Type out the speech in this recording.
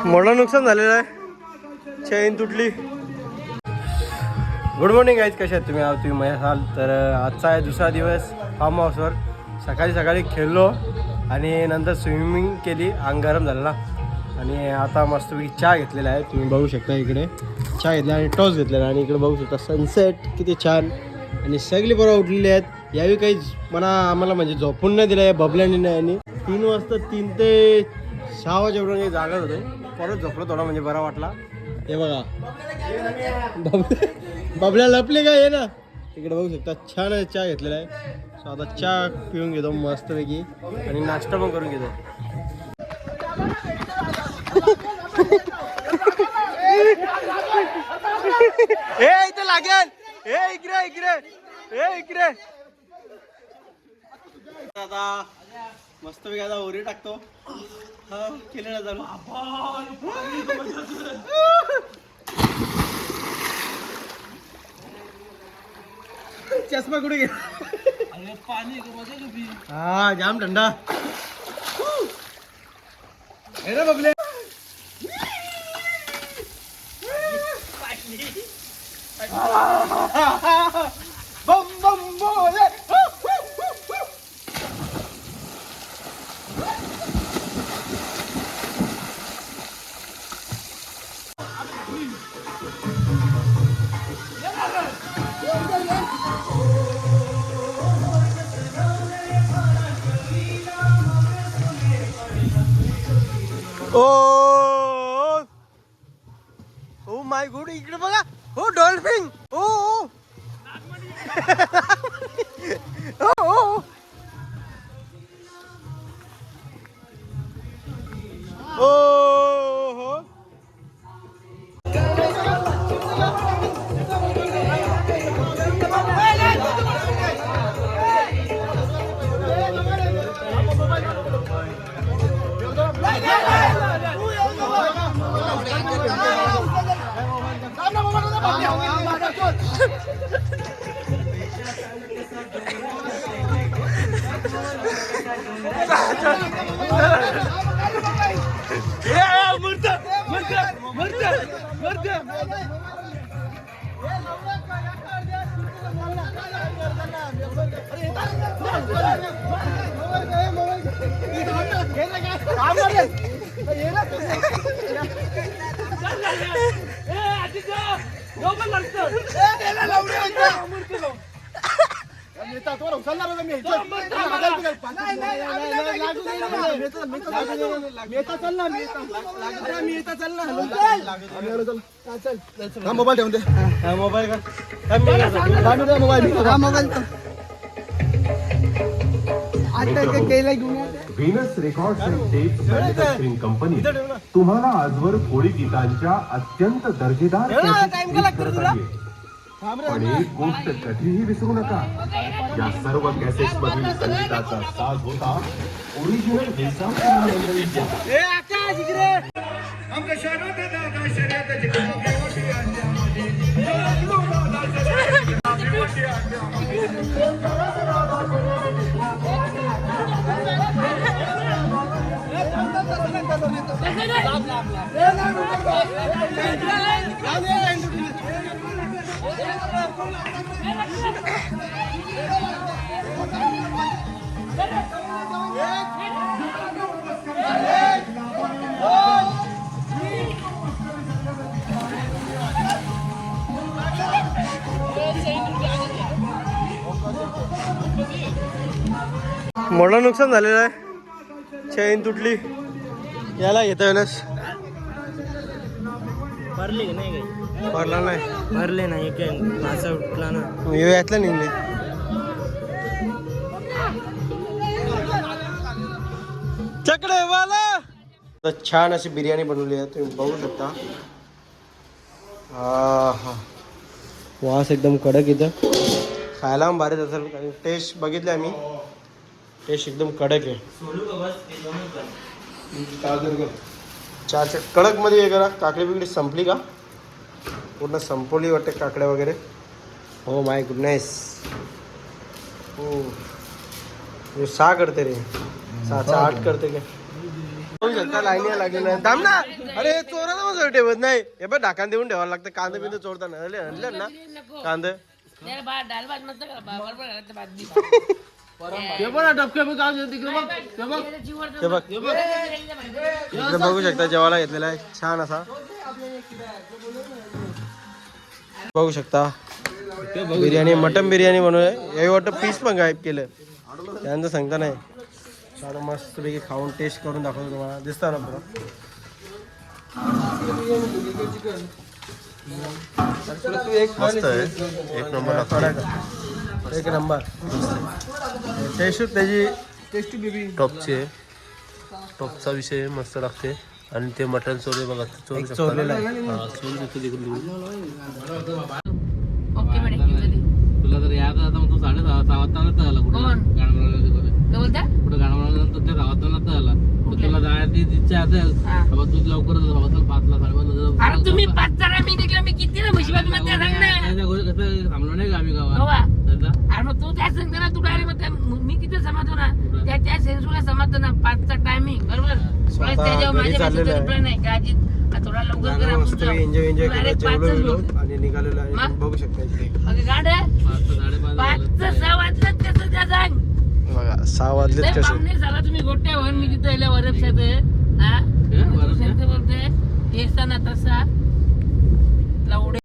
मोठं नुकसान झालेलं आहे, चेन तुटली. गुड मॉर्निंग गाईज, कशा आहेत तुम्ही? तुम्ही मजा असाल तर आजचा आहे दुसरा दिवस फार्म हाऊसवर. सकाळी खेळलो आणि नंतर स्विमिंग केली, अंग गरम झालेला. आणि आता मस्तपैकी चहा घेतलेला आहे, तुम्ही बघू शकता. इकडे चहा घेतला आणि टॉस घेतलेला आणि इकडे बघू शकता सनसेट किती छान. आणि सगळी बरोबर उठलेली आहेत. यावेळी काही आम्हाला म्हणजे झोपून नाही दिलं आहे बबल्याने नाही. आणि 3 वाजता 3 ते 6 वाजेपर्यंत जागा होतो. परत झोपलो थोडा, म्हणजे बरा वाटला. हे बघा बबल्या लपले काय आहे ना, तिकडे बघू शकता. छान आहे, चहा घेतलेला आहे. सो आता चहा पिऊन घेतो मस्तपैकी आणि नाश्ता पण करून घेतो. ए इथे लागेल, ए इकडे इकडे, ए इकडे. आता मस्तपैकी आता ओरी टाकतो. हा केलं ना चालू. चष्मा कुठे गेला? पाणी हा जाम थंडा. अरे बबले बम बम बोले. ओ माय गॉड, इकडे बघा. हो डॉल्फिन. ओ ओ हो. मोबाईल ठेवून दे. Mobile Venus records and tapes manufacturing company तुम्हाला आजवर कोळी गीतांच्या अत्यंत दर्जेदार कॅसेट्स करत आहे. पण एक गोष्ट कधीही विसरू नका, या सर्व कॅसेट्स मधील संगीताचा साज होता ओरिजिनल मंडळींचा. मोठं नुकसान झालेलं आहे, चेन तुटली. याला घेता येणस भरले नाही काही, भरला नाही, भरले नाही माझा उठला ना. यातला निघले. चकडे वाला. छान अशी बिर्याणी बनवली आहे, तुम्ही बघू शकता. हा वास एकदम कडक येतं, खायला पण भारीच असेल. कारण टेस्ट बघितले आम्ही, टेस्ट एकदम कडक आहे. चहाच्या कडक मध्ये हे करा. काकडी बिकडी संपली का? पूर्ण संपवली वाटते काकड्या वगैरे. हो माय गुडनेस हो हे 6 करते रे 6 8 करते काय होऊ शकता लाईनी लागली थांब ना अरे चोराला मग ठेवत नाही हे पण ढाकान देऊन ठेवायला लागतं कांदे बिंदे चोरताना आणलं ना कांदे बघू शकता जेवायला घेतलेला आहे छान असा बघू शकता बिर्याणी मटन बिर्याणी बनवून हे वाटतं पीस पण गायब केलं त्यानंतर सांगता नाही आता मस्त पैकी खाऊन टेस्ट करून दाखवतो तुम्हाला दिसतं ना बरं तू एक मस्त आहे एक नंबर एक नंबर टेस्ट त्याची टेस्टी बेबी टॉपची आहे टॉपचा विषय मस्त लागते आणि ते मटण चोरले बघा चोरलेलं आहे ओके मॅडम तुला तर याद आता मग तू 6:30 वाजता आला कुठे कुठं गाणं म्हणल्यानंतर त्या गावात आला तुला जायची इच्छा असेल बाबा तू लवकर बाबा चल 5ला 5:30 अरे तुम्ही 5 मी निघला मी किती ना म्हशीबाद मध्ये सांग ना कसं थांबलो नाही का आम्ही गावात अरे मग तू त्या सांगते ना तू डायरेक्ट मी किती समजतो ना त्या सेन्सूला समजतो ना 5चा टायमिंग बरोबर त्याच्यावर माझ्या रिप्लाय नाही का अजित थोडा लवकर करा मस्त एन्जॉय केलं जेवलो आणि निघालेलो आणि बघू शकता इकडे गाड्या 5चं 6 वाजलं कसं त्या सांग बघा 6 वाजलेत कसे पाहुणे झाला तुम्ही गोट्यावर मी तिथं यायला वरपशात हा बोलते तसा लावडे